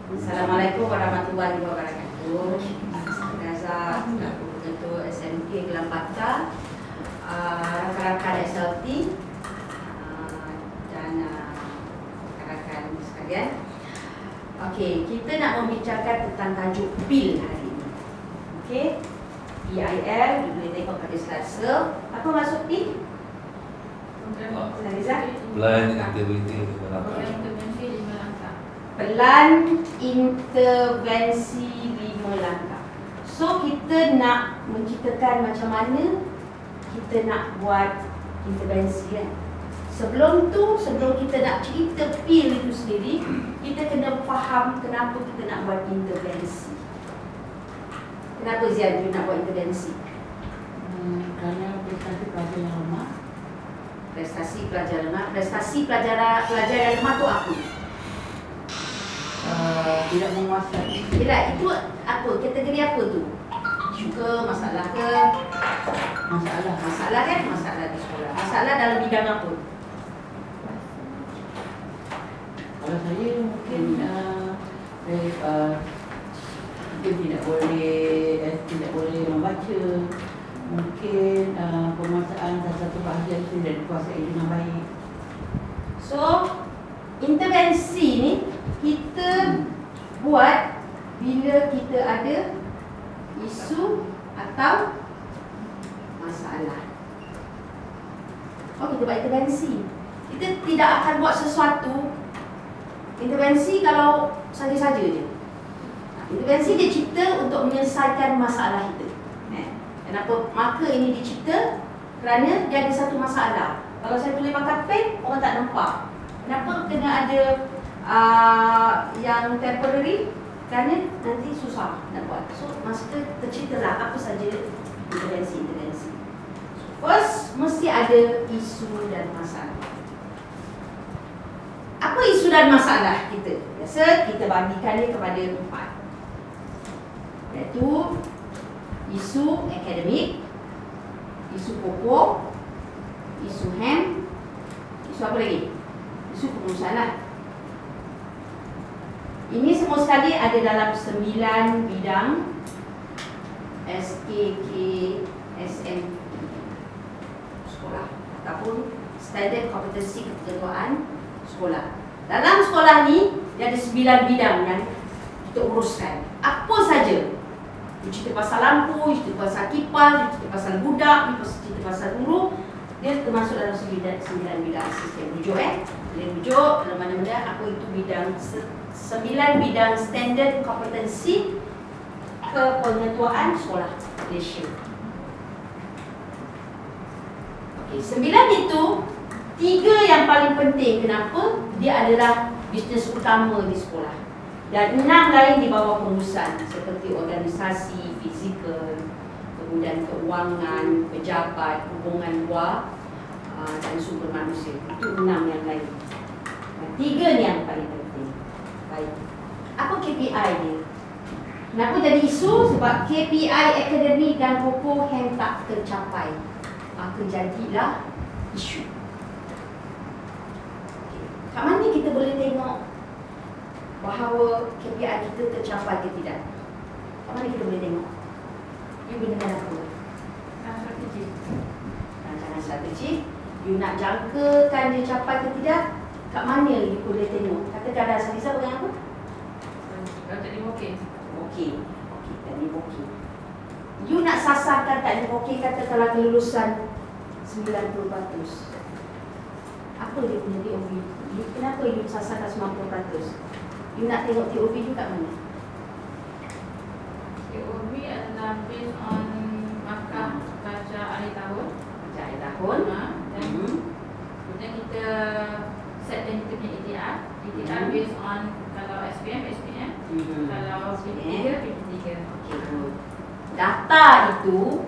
Assalamualaikum warahmatullahi wabarakatuh. Gaza, Ketua SMK Gelam Bata, rakan-rakan SLT dan rakan-rakan sekalian. Okey, kita nak membicarakan tentang tajuk PIL hari ini. Okey, PIL, you boleh tengok pada slide. Apa maksud PIL? Plan Intervensi Pelan intervensi 5 langkah. So kita nak menciptakan macam mana kita nak buat intervensi kan. Sebelum kita nak cerita PIL itu sendiri, kita kena faham kenapa kita nak buat intervensi. Kenapa Zian you nak buat intervensi? Kerana prestasi pelajar yang lemah. Prestasi pelajar lemah. Prestasi pelajar yang lemah tu apa? Tidak menguasai. Tidak, itu apa? Kategori apa tu? Juga masalah ke? Masalah kan? Masalah di sekolah. Masalah dalam bidang apa? Kalau saya mungkin mungkin tidak boleh membaca. Mungkin penguasaan satu bahagian itu tidak dikuasai dengan baik. So, intervensi ni kita buat bila kita ada isu atau masalah. Oh, kita buat intervensi. Kita tidak akan buat sesuatu. Intervensi kalau saja-saja je. Intervensi dia cipta untuk menyelesaikan masalah kita. Kenapa? Maka ini dicipta kerana dia ada satu masalah. Kalau saya tulis pakai pen, orang tak nampak. Kenapa kena ada yang temporary? Kerana nanti susah nak buat. So, masa terciptalah apa saja intervensi. First, mesti ada isu dan masalah. Apa isu dan masalah kita? Biasa kita bagikannya kepada 4. Iaitu isu akademik, isu pokok, isu HAM, isu apa lagi? Isu pengurusan lah. Ini semua sekali ada dalam 9 bidang SKK SM sekolah ataupun Standard Kompetensi Keketuaan Sekolah. Dalam sekolah ni dia ada 9 bidang yang kita uruskan. Apa saja? Dia cerita pasal lampu, dia cerita pasal kipas, dia cerita pasal budak, dia cerita pasal guru. Dia termasuk dalam 9 bidang sistem rujuk Boleh rujuk dalam mana-mana apa itu bidang 9 bidang standard kompetensi kepengetuaan sekolah Malaysia. Okey, 9 itu 3 yang paling penting. Kenapa? Dia adalah bisnes utama di sekolah. Dan 6 lain di bawah pengurusan seperti organisasi, fizikal, kemudian keuangan, pejabat, hubungan luar dan sumber manusia. Itu 6 yang lain. 3 ni yang paling penting. Baik. Apa KPI dia? Kenapa jadi isu? Sebab KPI akademik dan pokok yang tak tercapai. Maka jadilah isu. Kat mana kita boleh tengok bahawa KPI kita tercapai ke tidak? Kat mana kita boleh tengok? You gunakan apa? Rancangan strategi. You nak jangkakan dia capai ke tidak? Kat mana you boleh tengok? Katakan ada Salisa pegang apa? Teknik bokeh. Okey, teknik bokeh. You nak sasarkan teknik bokeh katakanlah kelulusan 90%. Apa dia punya TOV? Kenapa you sasarkan 90%? You nak tengok TOV you kat mana? TOV adalah based on markah pelajar akhir tahun. Pelajar akhir tahun. Dan kemudian kita set dan kita punya ETR. ETR based on kalau SPM. Kalau P3. Okey, good. Data itu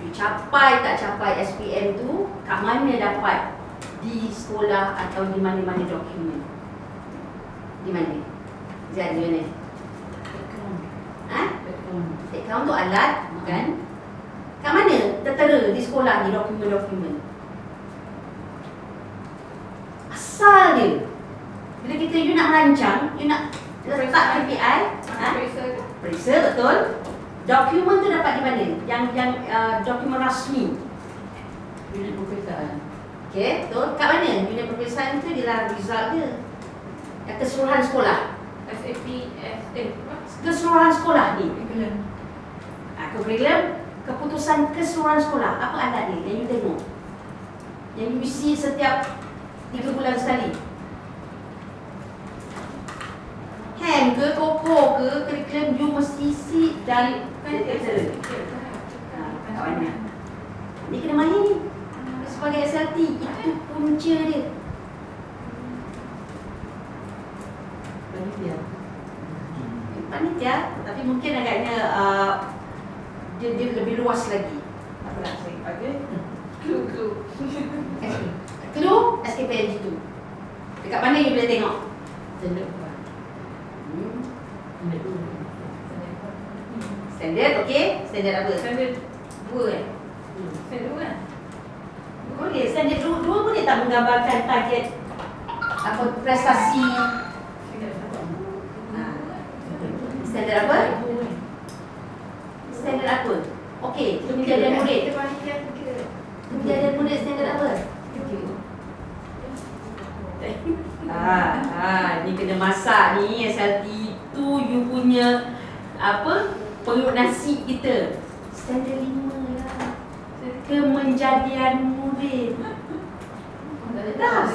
you capai tak capai SPM tu kat mana dapat? Di sekolah atau di mana-mana dokumen? Di mana? Zian, di mana? Account tu alat, bukan? Kat mana tertera di sekolah ni dokumen-dokumen? Asal dia. Bila you nak merancang, you nak letak KPI. Periksa ke? Periksa, betul. Dokumen tu dapat di mana? Yang dokumen rasmi. Unit peperiksaan. Okey, betul. Kat mana? Unit peperiksaan tu dia result dia. Yang keseluruhan sekolah. SAP, Keseluruhan sekolah ni. Curriculum. Curriculum, keputusan keseluruhan sekolah. Apa alat dia yang you tengok? Yang you isi setiap 3 bulan sekali. Hand ke, koko ke, curriculum you mesti isi dan kawannya. Dia kena main ni. Sebagai SLT, itu punca dia. Panitia. Panitia, tapi mungkin agaknya dia lebih luas lagi. Apa nak saya panggil? Clue. Clue SKPMG tu. Dekat mana you boleh tengok? Standard 4. Standard 2. Standard, okey. Standard apa? Standard 2 eh? Standard 2 kan? Boleh. Standard 2 boleh tak menggambarkan target apa prestasi? Standard apa? Standard apa? Okey, kejadian murid. Kejadian murid standard apa? Ni kena masak ni SLT tu you punya apa? Perut nasi kita. Standard 5 lah. Kemenjadian murid. Dah.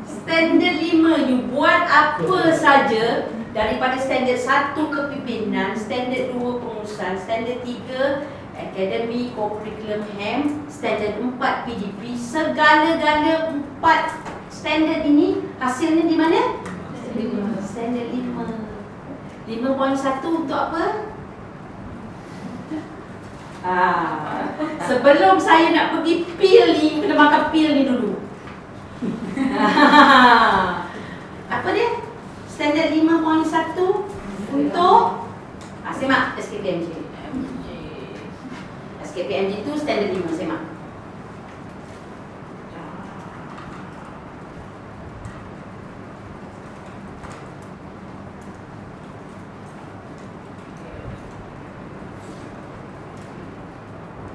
Standard 5 you buat apa saja daripada standard 1 kepimpinan, standard 2 pengurusan, standard 3 akademi, co-curriculum HAM, standard 4 PGP, segala-gala 4 standard ini hasilnya di mana? Standard 5. 5.1 untuk apa? Sebelum saya nak pergi pil ni, kena makan pil ni dulu. Apa dia? Standard 5.1 untuk semak SKPMG. SKPMG tu standard 5, semak.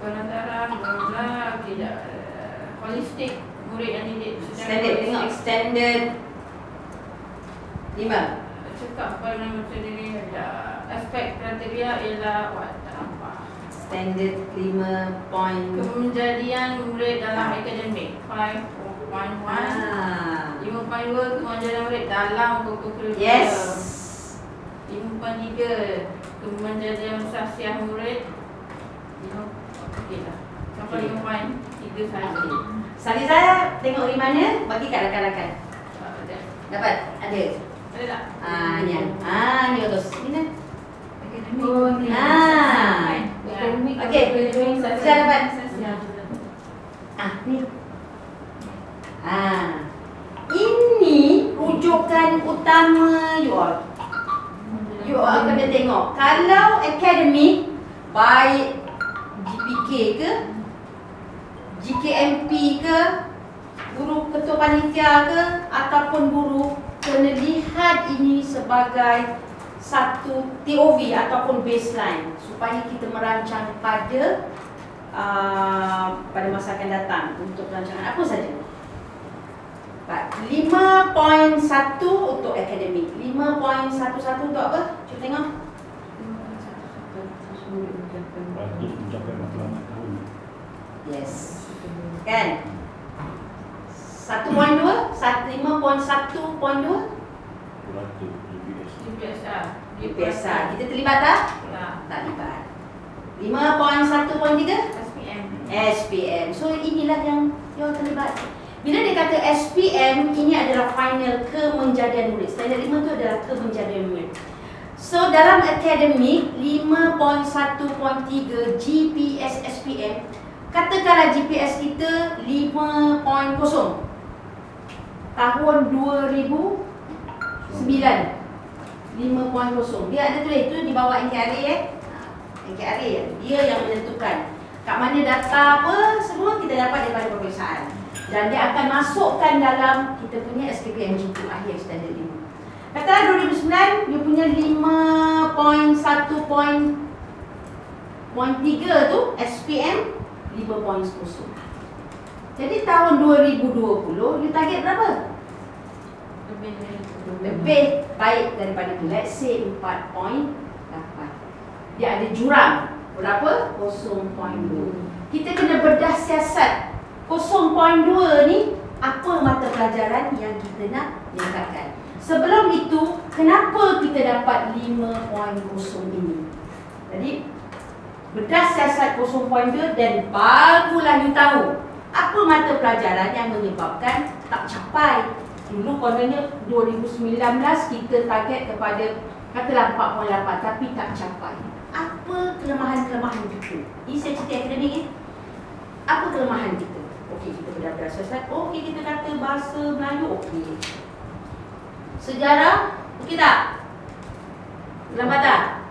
Penandaran, tidak holistik murid yang didik Standard, tengok standard 5. Cakap pada macam ni aspek kriteria ialah tak nampak. Standard 5 point. Kemenjadian murid dalam akademik 5.1. 5.2 kemenjadian murid dalam co-curriculum. Yes. 5.3 kemenjadian sasiah murid. Okey lah. Sampai 5.3 saja. Sali saya tengok di mana, bagi kat rakan-rakan. Dapat? Ada? Ada tak? Ni. Ni terus. Ni kan? Akademik. Oh, ni. Akademik. Okey. Sudah dapat? Ni. Ini rujukan utama you all. You all kena tengok. Kalau akademik, baik GPK ke, GKMP ke, guru ketua panitia ke, ataupun guru, kena lihat ini sebagai satu TOV ataupun baseline supaya kita merancang pada masa akan datang untuk rancangan apa saja. 5.1 untuk akademik, 5.11 untuk apa? Cuba tengok. Untuk mencapai matlamat tahun. Yes. Kan? 1.2, 5.1.2 Pelaku UPS. biasa. Kita terlibat tak? Tak terlibat. 5.1.3 SPM. So inilah yang terlibat. Bila dia kata SPM, ini adalah final kemenjadian murid. Standard 5 tu adalah kemenjadian murid. So dalam akademik 5.1.3 GPS SPM, katakanlah GPS kita 5.0 tahun 2009. 5.0. Dia ada tulis itu di bawah NKRA NKRA dia yang menentukan kat mana data apa semua kita dapat daripada pemeriksaan. Dan dia akan masukkan dalam kita punya SKPMG tu akhir standard 5. Katalah 2009 you punya 5.1.3 tu SPM 5.0. Jadi tahun 2020 you target berapa? Lebih baik daripada tu. Let's say 4.8. Dia ada jurang berapa? 0.2. Kita kena bedah siasat 0.2 ni apa mata pelajaran yang kita nak tingkatkan. Sebelum itu, kenapa kita dapat 5.0 ini? Jadi, bedah siasat 0.2 dan barulah you tahu apa mata pelajaran yang menyebabkan tak capai. Dulu kononnya 2019 kita target kepada katalah 4.8 tapi tak capai. Apa kelemahan-kelemahan kita? Ini saya cerita akademik ni. Apa kelemahan kita? Okey, kita bedah siasat. Okey, kita kata bahasa Melayu okey. Sejarah okey tak? Lambat tak?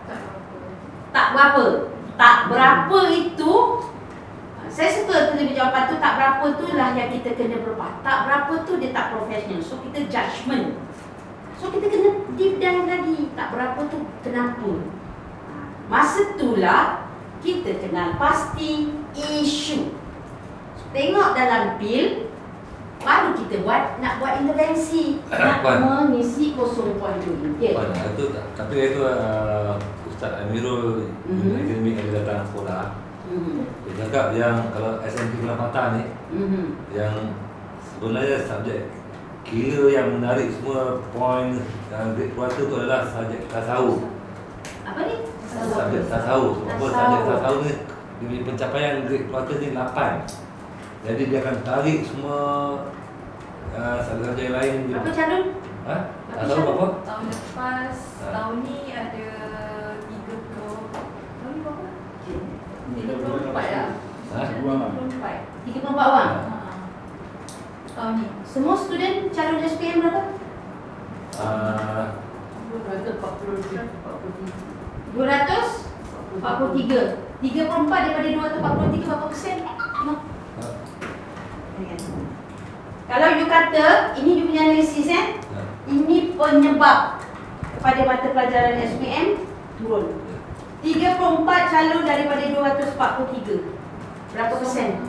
Tak berapa. Tak berapa itu saya suka terjemah jawapan tu. Tak berapa tu lah yang kita kena berubah. Tak berapa tu dia tak profesional. So kita judgement. So kita kena deep dive lagi. Tak berapa tu kenapa? Masa itulah kita kenal pasti isu. Tengok dalam bil, baru kita nak buat intervensi, nak mengisi 0.2 ringgit. Itu tapi itu Ustaz Amirul akademik yang datang sekolah. Dia cakap yang kalau SMT Kelamatan ni, yang sebenarnya subjek kira yang menarik semua poin grade kuarter tu adalah subjek tasawuf. Apa ni? Subjek tasawuf. Apa subjek tasawuf ni di pencapaian grade kuarter ni 8. Jadi dia akan tarik semua subjek lain. Apa calon? Ha? Tasawuf apa? Tahun lepas, tahun ni ada 30. Tahun ni berapa? 34 dah. 34 orang. Tahun ni. Semua student calon SPM berapa? 243. 34 daripada 243 berapa persen? Tengok. Kalau you kata, ini you punya analisis ini penyebab kepada mata pelajaran SPM turun. 34 calon daripada 243. Berapa persen?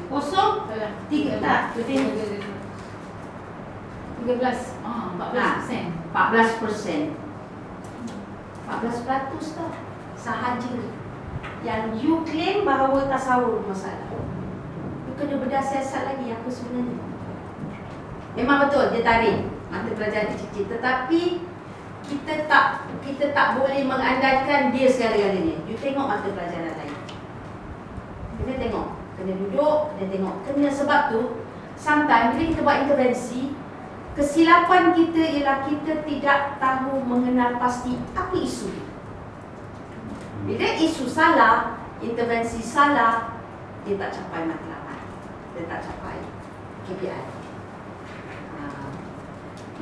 Kosong? 3 tak? 13. 14%. 14%. 14% tau. Sahaja. Yang you claim bahawa tasawuf masalah. You kena bedah siasat lagi apa sebenarnya. Memang betul dia tarik mata pelajaran kecil-kecil, tetapi kita tak boleh mengandalkan dia segala-galanya. You tengok mata pelajaran lain. Kena tengok, kena duduk, kena tengok. Kena sebab tu sometimes bila kita buat intervensi, kesilapan kita ialah kita tidak tahu mengenal pasti apa isu. Bila isu salah, intervensi salah, dia tak capai matlamat. Dia tak capai KPI.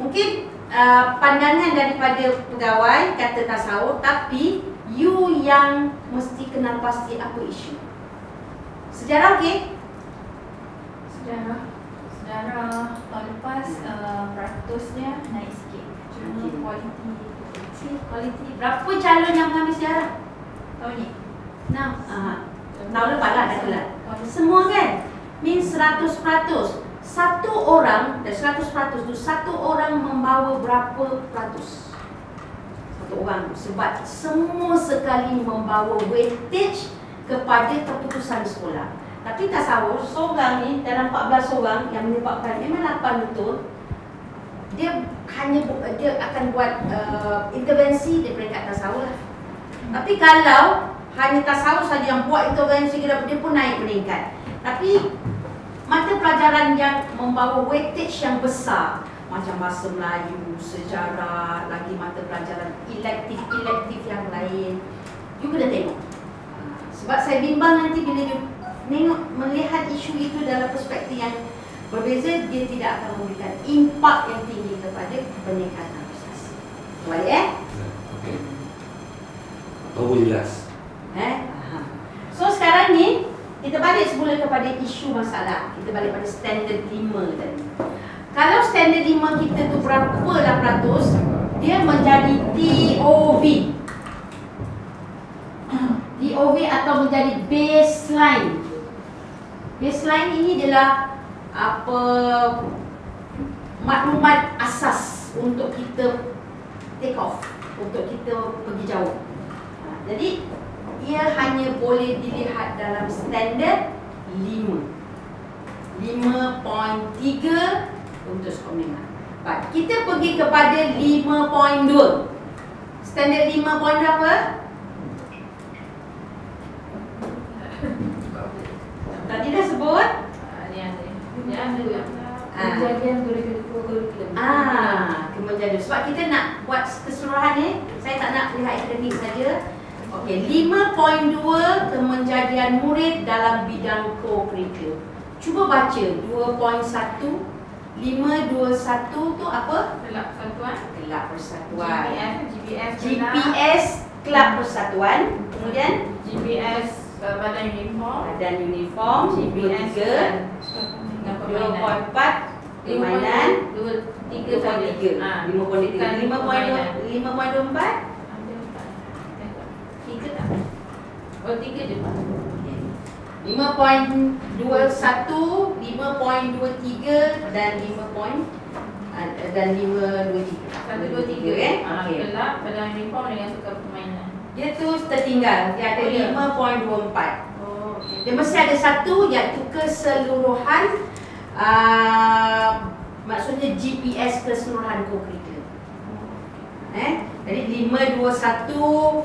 Mungkin pandangan daripada pegawai kata tasawuf, tapi you yang mesti kenal pasti apa isu. Sejarah okey? Sejarah tahun lepas peratusnya naik sikit. Cuma kualiti Berapa calon yang mengambil sejarah? tahun ni 6. Tahun lepas lah dah kelar. Semua kan? Means 100%. Satu orang, dan 100% tu satu orang membawa berapa peratus? Satu orang. Sebab semua sekali membawa weightage kepada keputusan sekolah. Tapi tasawuf, seorang ni dalam 14 orang yang menyebabkan memang 8 betul. Dia akan buat intervensi di peringkat tasawuf lah. Tapi kalau hanya tasawuf saja yang buat intervensi, dia pun naik meningkat. Tapi mata pelajaran yang membawa weightage yang besar macam bahasa Melayu, sejarah, lagi mata pelajaran elektif yang lain, you kena tengok. Sebab saya bimbang nanti bila you melihat isu itu dalam perspektif yang berbeza, dia tidak akan memberikan impak yang tinggi kepada peningkatan prestasi. Boleh Okey. Baru jelas. So sekarang ni kita balik semula kepada isu masalah. Kita balik pada standard 5 tadi. Kalau standard 5 kita tu berapa peratus, dia menjadi TOV. TOV atau menjadi baseline. Baseline ini adalah apa, maklumat asas untuk kita take off, untuk kita pergi jauh. Jadi ia hanya boleh dilihat dalam standard 5. 5.3 untuk skor minat. Baik, kita pergi kepada 5.2. Standard 5 point berapa? Tadi dah sebut. Kejadian kurikulum. Kemenjadian. Sebab kita nak buat keseluruhan ni, saya tak nak lihat akademik saja. Okey, 5.2 kemenjadian murid dalam bidang co-curriculum. Cuba baca 2.1. 521 tu apa? Kelab Persatuan. Kelab Persatuan. GPS Kelab Persatuan. Kemudian GPS Badan Uniform. Badan Uniform. GPS 2.4 permainan. 3 saja. 5.3. 5.24 3 tak? Oh 3 je Pak. 5.21, 5.23 dan 5.23. 1, 2, 3 Okey. Kelab Badan Uniform dengan sukan permainan. Dia tu tertinggal. Dia ada 5.24. Oh, okey. Dia mesti ada satu, iaitu keseluruhan, maksudnya GPS keseluruhan co-curriculum. Jadi 521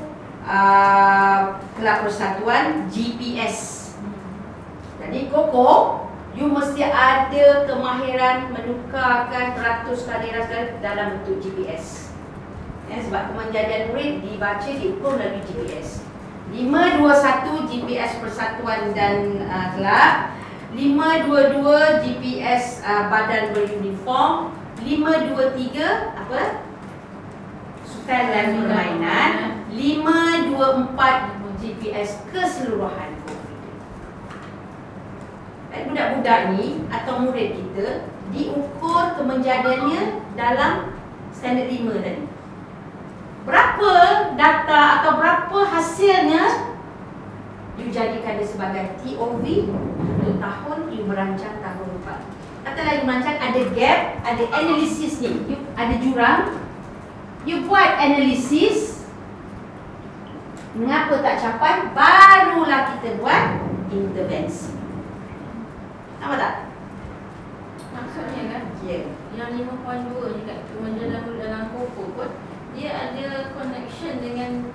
Kelab Persatuan GPS. Jadi Koko, you mesti ada kemahiran menukarkan peratus kaliran dalam bentuk GPS. Sebab kemenjadian murid dibaca, diukur melalui GPS. 521 GPS Persatuan dan Kelab. 522 GPS Badan Beruniform. 523 apa? Sukan dan permainan. 524 GPS keseluruhan. Budak-budak ni atau murid kita diukur kemenjadiannya dalam standard 5 tadi. Berapa data atau berapa hasilnya, you jadikan dia sebagai TOV untuk tahun you merancang tahun 4. Kata lagi merancang, ada gap, ada analisis ni, you ada jurang, you buat analisis, mengapa tak capai, barulah kita buat intervensi. Nampak tak? Maksudnya kan, Ya. yang 5.2 ni kat kemenjadian dalam Koko pun dia ada connection dengan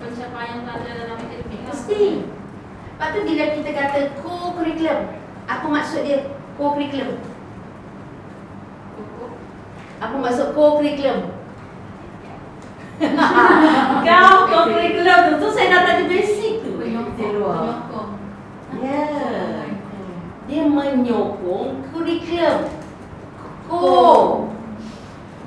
pencapaian pelajar dalam akademik. Mesti. Lepas tu bila kita kata co-curriculum, apa maksud dia co-curriculum? Koko. Apa maksud co-curriculum? Kau co-curriculum tu saya dah tadi basic tu. Penyokong. Ya. Dia menyokong kurikulum.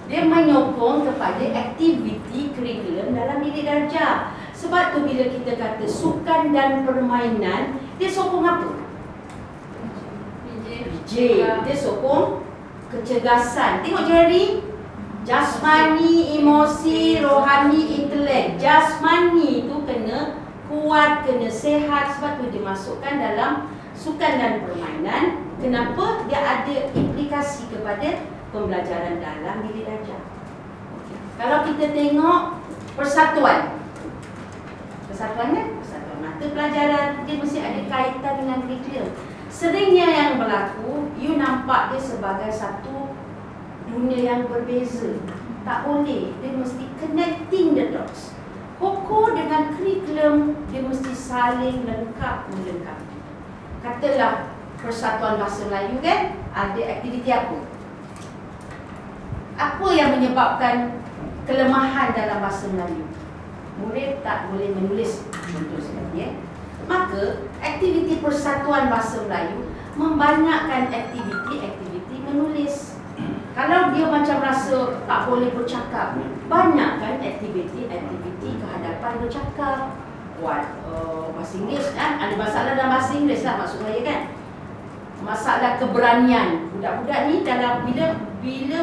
Dia menyokong kepada aktiviti kurikulum dalam bilik darjah. Sebab tu bila kita kata sukan dan permainan, dia sokong apa? PJ. Dia sokong kecergasan. Tengok Jerry. Jasmani, emosi, rohani, intelek. Jasmani tu kena kuat, kena sehat. Sebab tu dia masukkan dalam sukan dan permainan. Kenapa? Dia ada implikasi kepada pembelajaran dalam bilik darjah. Kalau kita tengok persatuan, persatuan mata pelajaran, dia mesti ada kaitan dengan kurikulum. Seringnya yang berlaku, you nampak dia sebagai satu dunia yang berbeza. Tak boleh, dia mesti connecting the dots. Koko dengan kurikulum, dia mesti saling melengkapi. Katalah Persatuan Bahasa Melayu kan, ada aktiviti apa? Apa yang menyebabkan kelemahan dalam bahasa Melayu? Murid tak boleh menulis, contoh sekali Maka aktiviti Persatuan Bahasa Melayu membanyakkan aktiviti menulis. Kalau dia macam rasa tak boleh bercakap, banyakkan aktiviti kehadapan bercakap. Buat bahasa Inggeris kan, ada masalah dalam bahasa Inggeris lah maksud saya kan. masalah keberanian. Budak-budak ni dalam bila